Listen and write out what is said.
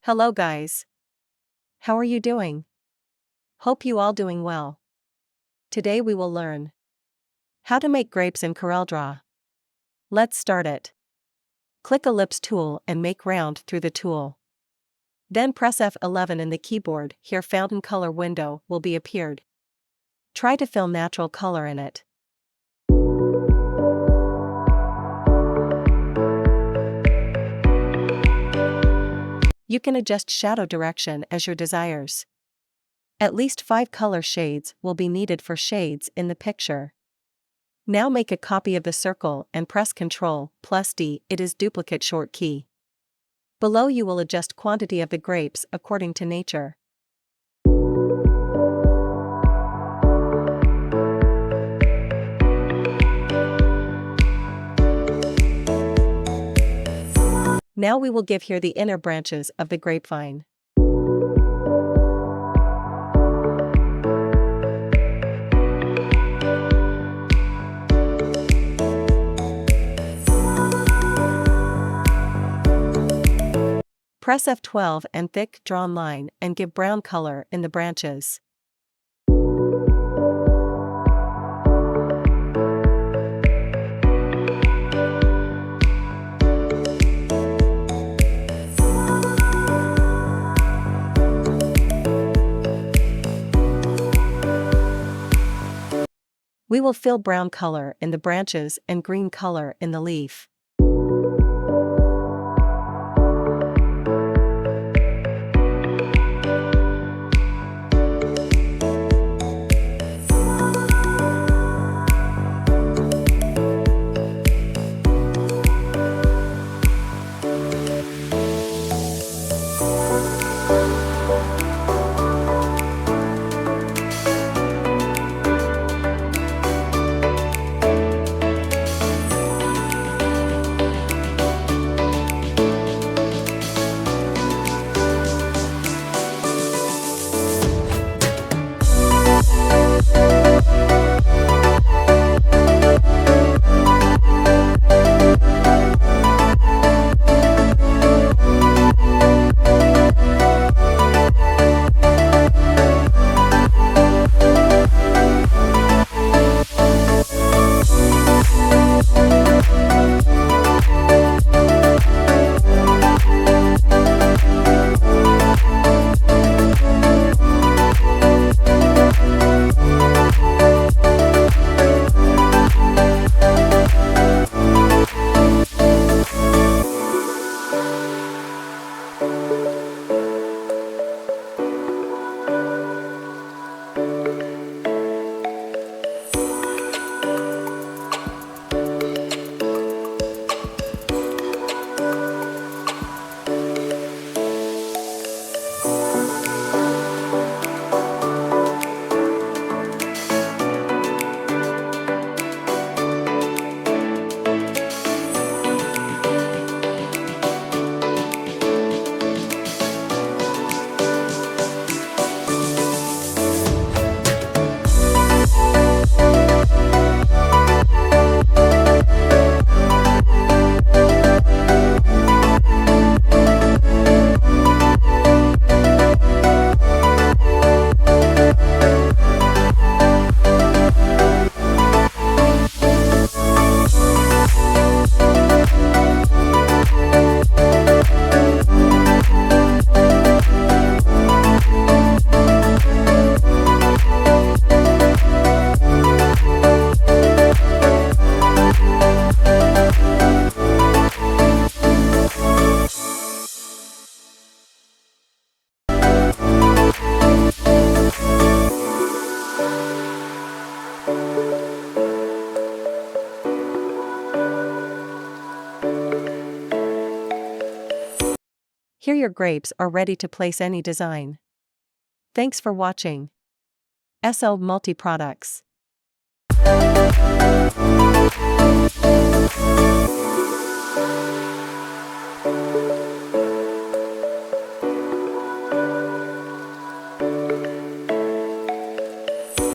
Hello guys. How are you doing? Hope you all doing well. Today we will learn how to make grapes in Coreldraw. Let's start it. Click Ellipse tool and make round through the tool. Then press F11 in the keyboard. Here fountain color window will be appeared. Try to fill natural color in it. You can adjust shadow direction as your desires. At least 5 color shades will be needed for shades in the picture. Now make a copy of the circle and press Ctrl+D. It is duplicate short key. Below you will adjust quantity of the grapes according to nature. Now we will give here the inner branches of the grapevine. Press F12 and thick drawn line and give brown color in the branches. We will fill brown color in the branches and green color in the leaf. Here your grapes are ready to place any design. Thanks for watching. SL Multi Products.